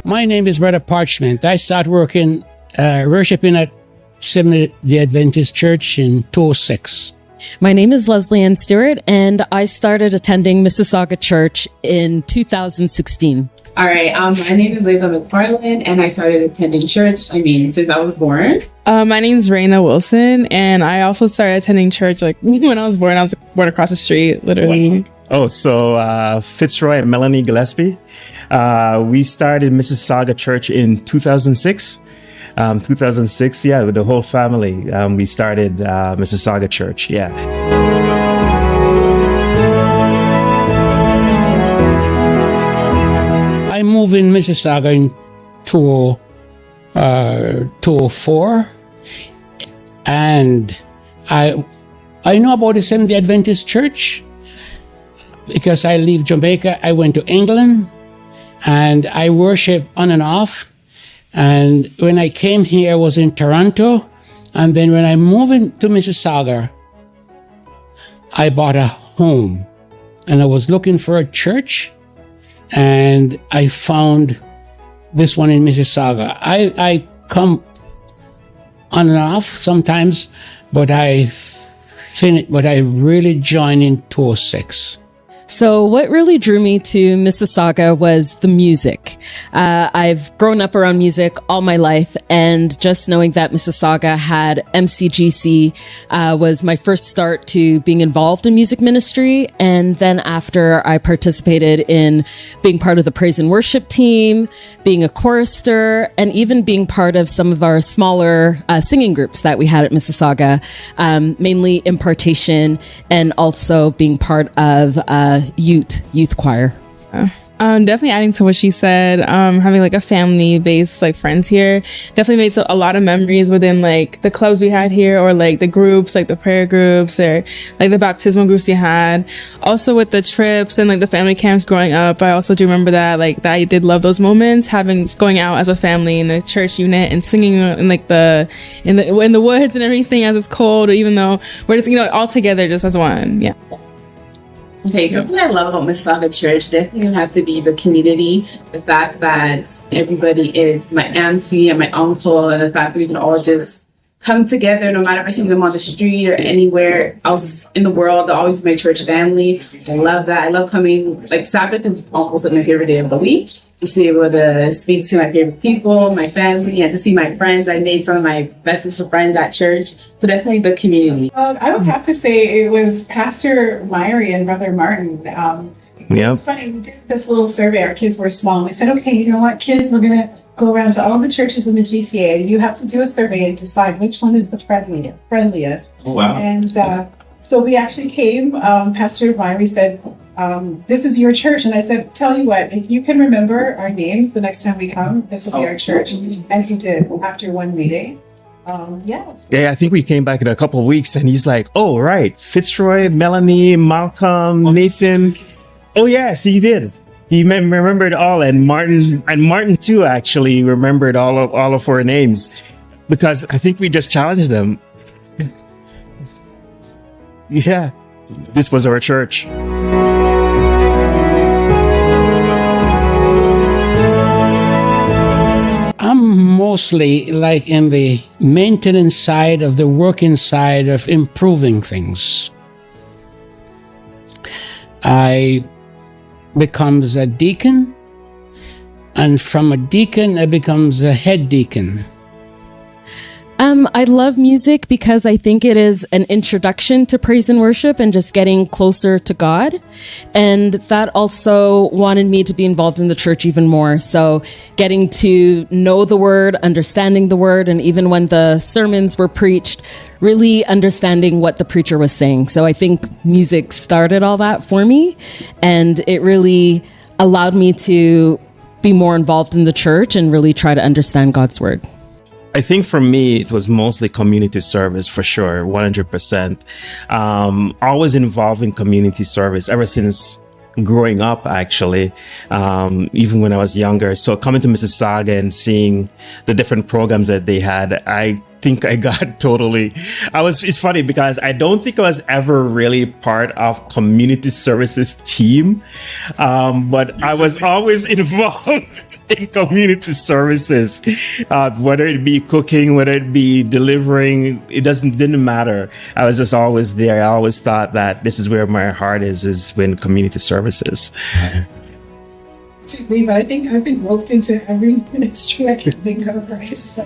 My name is Brother Parchment. I started worshiping at Seventh-day Adventist Church in 2006. My name is Leslie Ann Stewart, and I started attending Mississauga Church in 2016. All right, my name is Layla McFarland, and I started attending church, since I was born. My name is Raina Wilson, and I also started attending church, when I was born born across the street, literally. Oh, so Fitzroy and Melanie Gillespie. We started Mississauga Church in 2006. 2006, yeah, with the whole family. We started Mississauga Church, yeah. I moved in Mississauga in 2004, and I know about the Seventh-day Adventist Church because I leave Jamaica. I went to England, and I worship on and off. And when I came here, I was in Toronto. And then when I moved into Mississauga, I bought a home. And I was looking for a church. And I found this one in Mississauga. I come on and off sometimes, but I really joined in 2006. So what really drew me to Mississauga was the music. I've grown up around music all my life, and just knowing that Mississauga had MCGC was my first start to being involved in music ministry. And then after, I participated in being part of the praise and worship team, being a chorister, and even being part of some of our smaller singing groups that we had at Mississauga, mainly impartation, and also being part of youth choir. Definitely adding to what she said, having a family base, friends here, definitely made a lot of memories within the clubs we had here, or the groups, the prayer groups, or the baptismal groups you had. Also with the trips and the family camps growing up, I also do remember that that I did love those moments, going out as a family in the church unit and singing in in the woods and everything as it's cold, or even though we're just all together just as one. Yeah. Okay, something I love about Mississauga Church definitely have to be the community. The fact that everybody is my auntie and my uncle, and the fact that we can all just come together, no matter if I see them on the street or anywhere else in the world. They're always my church family. I love that. I love coming. Sabbath is almost my favorite day of the week. Just to be able to speak to my favorite people, my family, and to see my friends. I made some of my bestest of friends at church. So definitely the community. I would have to say it was Pastor Myrie and Brother Martin. It's funny, we did this little survey. Our kids were small. We said, okay, you know what, kids, we're going to go around to all the churches in the GTA. You have to do a survey and decide which one is the friendliest. Oh, wow. And so we actually came. Pastor Myrie said, this is your church. And I said, tell you what, if you can remember our names the next time we come, this will be our church. And he did after one meeting. Yes. Yeah, I think we came back in a couple of weeks, and he's like, oh, right. Fitzroy, Melanie, Malcolm, Nathan. Oh, yes, he did. He remembered all. And Martin too, actually remembered all of our names, because I think we just challenged them. Yeah, this was our church. I'm mostly in the maintenance side of the working side of improving things. I becomes a deacon, and from a deacon I becomes a head deacon. I love music because I think it is an introduction to praise and worship and just getting closer to God. And that also wanted me to be involved in the church even more. So getting to know the word, understanding the word, and even when the sermons were preached, really understanding what the preacher was saying. So I think music started all that for me, and it really allowed me to be more involved in the church and really try to understand God's word. I think for me, it was mostly community service for sure, 100%. Always involved in community service ever since growing up, actually, even when I was younger. So coming to Mississauga and seeing the different programs that they had, I think I got it's funny because I don't think I was ever really part of community services team. But I was always involved in community services, whether it be cooking, whether it be delivering, didn't matter. I was just always there. I always thought that this is where my heart is in community services. But I think I've been roped into every ministry I can think of, right? So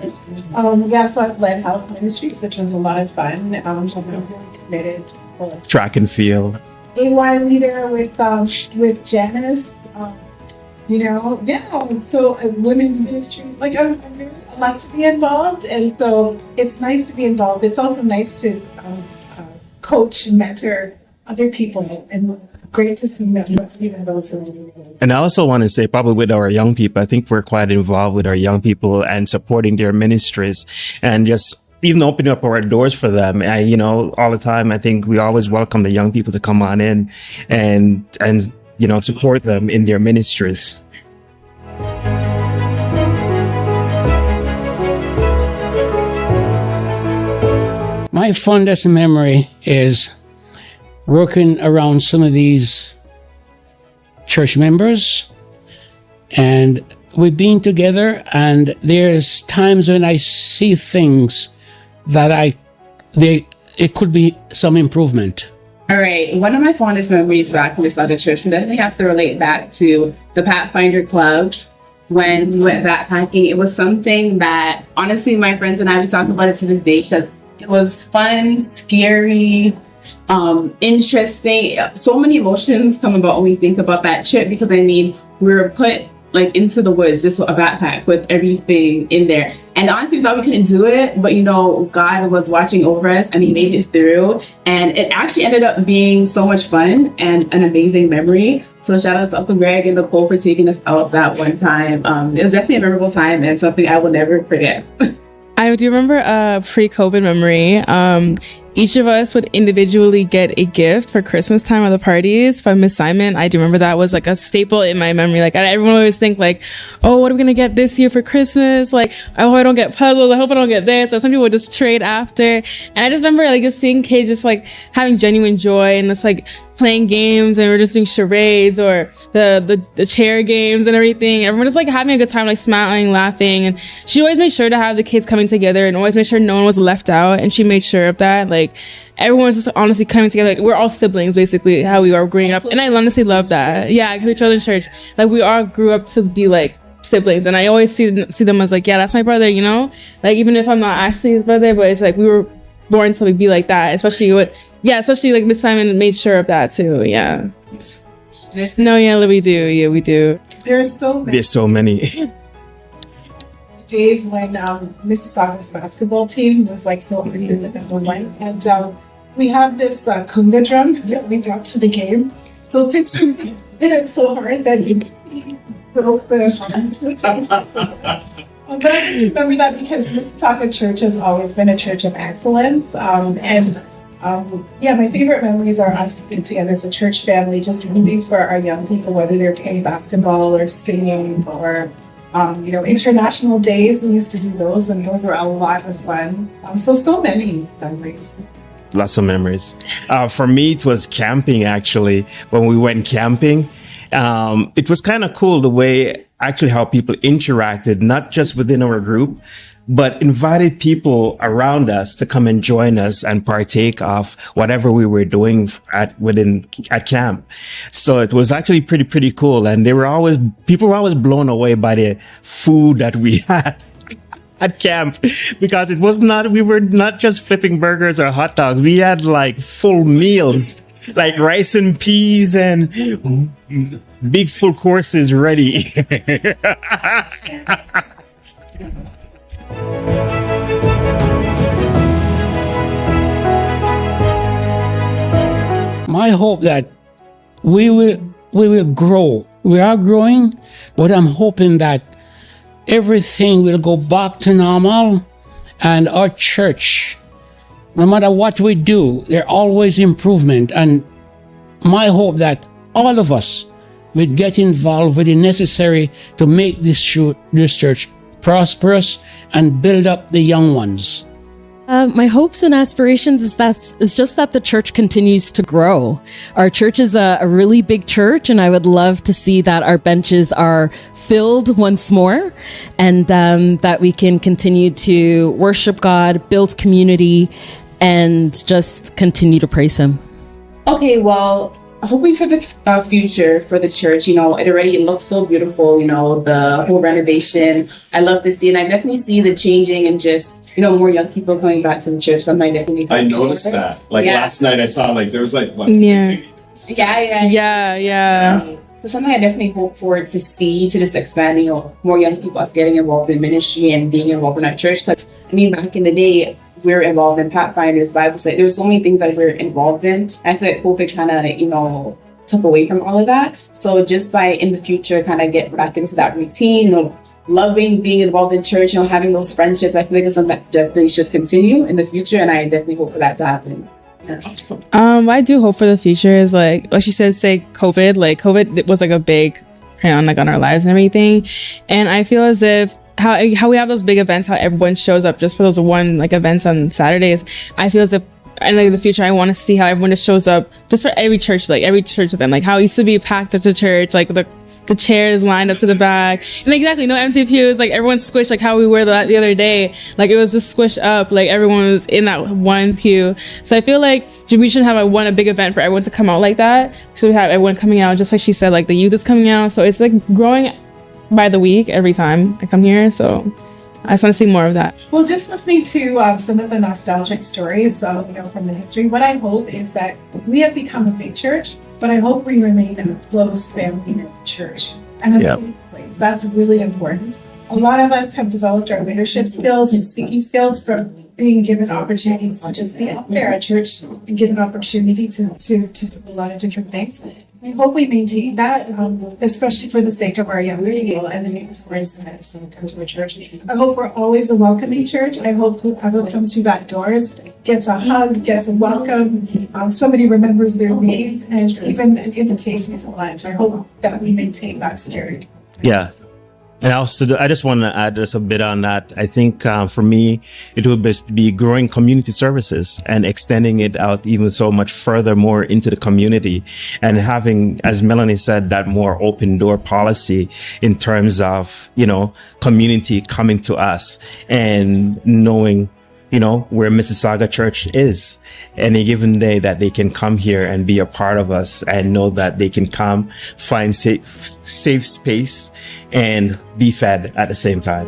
I've led health ministries, which was a lot of fun. Also really committed. Track and field. AY leader with Janice. So women's ministries. Like I like to be involved, and so it's nice to be involved. It's also nice to coach and mentor other people, and great to see those roles. And I also want to say, probably with our young people, I think we're quite involved with our young people and supporting their ministries, and just even opening up our doors for them. All the time, I think we always welcome the young people to come on in and support them in their ministries. My fondest memory is working around some of these church members, and we've been together, and there's times when I see things that it could be some improvement. All right, one of my fondest memories back from Mississauga Church, we definitely have to relate back to the Pathfinder Club. When we went backpacking, it was something that, honestly, my friends and I, we talk about it to this day because it was fun, scary, interesting. So many emotions come about when we think about that trip, because we were put into the woods, just a backpack with everything in there. And honestly, we thought we couldn't do it, but God was watching over us and He made it through. And it actually ended up being so much fun and an amazing memory. So shout out to Uncle Greg and Nicole for taking us out that one time. It was definitely a memorable time and something I will never forget. I do remember a pre-COVID memory. Each of us would individually get a gift for Christmas time at the parties from Miss Simon. I do remember that was a staple in my memory. Everyone always think oh, what are we going to get this year for Christmas? I hope I don't get puzzles. I hope I don't get this. Or some people would just trade after. And I just remember just seeing kids just having genuine joy and just playing games, and we're just doing charades or the chair games and everything. Everyone just having a good time, smiling, laughing. And she always made sure to have the kids coming together and always made sure no one was left out. And she made sure of that. Everyone was just honestly coming together. We're all siblings, basically, how we are growing up. And I honestly love that. Yeah, because we children's church, we all grew up to be siblings. And I always see them as yeah, that's my brother, even if I'm not actually his brother, but it's we were born to be like that, especially Miss Simon made sure of that too. Yeah. No, yeah, we do. Yeah, we do. There's so many days when Mississauga's basketball team was celebrating with number one, and we have this conga drum that we brought to the game. So Fitz hit it so hard that he broke the. But I just remember that because Mississauga Church has always been a church of excellence, my favorite memories are us getting together as a church family, just rooting for our young people, whether they're playing basketball or singing or international days. We used to do those, and those were a lot of fun. So many memories. Lots of memories. For me, it was camping, actually. When we went camping, it was kind of cool the way actually how people interacted, not just within our group, but invited people around us to come and join us and partake of whatever we were doing at camp. So it was actually pretty cool. And people were always blown away by the food that we had at camp, because we were not just flipping burgers or hot dogs. We had full meals, rice and peas and big full courses ready. My hope that we will grow. We are growing, but I'm hoping that everything will go back to normal, and our church, no matter what we do, there's always improvement. And my hope that all of us will get involved with the necessary to make this church prosperous and build up the young ones. My hopes and aspirations is just that the church continues to grow. Our church is a really big church, and I would love to see that our benches are filled once more, and that we can continue to worship God, build community, and just continue to praise Him. Okay, well, hoping for the future for the church, it already looks so beautiful, the whole renovation. I love to see, and I definitely see the changing and just, more young people coming back to the church. So I noticed that. Last night I saw, there was what? Yeah. Yeah. So something I definitely hope for to see, to just expand, more young people us getting involved in ministry and being involved in our church. Because, back in the day, we were involved in Pathfinders, Bible study. There were so many things that we were involved in. I feel like COVID kind of, took away from all of that. So just by in the future, kind of get back into that routine, loving being involved in church, having those friendships, I feel like it's something that definitely should continue in the future. And I definitely hope for that to happen. Yeah. What I do hope for the future is like she said, say COVID. COVID was a big on our lives and everything. And I feel as if how we have those big events, how everyone shows up just for those one events on Saturdays. I feel as if in the future, I want to see how everyone just shows up just for every church event, how it used to be packed up to church, the chairs lined up to the back, and exactly no empty pews, everyone's squished, how we were the other day, it was just squished up, everyone was in that one pew. So I feel like we should have a big event for everyone to come out like that. So we have everyone coming out, just like she said, the youth is coming out. So it's growing by the week every time I come here. So I just want to see more of that. Well, just listening to some of the nostalgic stories, from the history, what I hope is that we have become a big church, but I hope we remain a close family church and a safe place. That's really important. A lot of us have developed our leadership skills and speaking skills from being given opportunities to just be out there at church and given opportunity to do a lot of different things. I hope we maintain that, especially for the sake of our young people and the new friends that come to our church. I hope we're always a welcoming church. I hope whoever comes through that doors gets a hug, gets a welcome, somebody remembers their name, and even an invitation to lunch. I hope that we maintain that spirit. Yeah. And also, I just want to add just a bit on that. I think for me, it would best be growing community services and extending it out even so much further more into the community, and having, as Melanie said, that more open door policy in terms of, community coming to us and knowing, where Mississauga Church is. Any given day that they can come here and be a part of us and know that they can come, find safe space and be fed at the same time.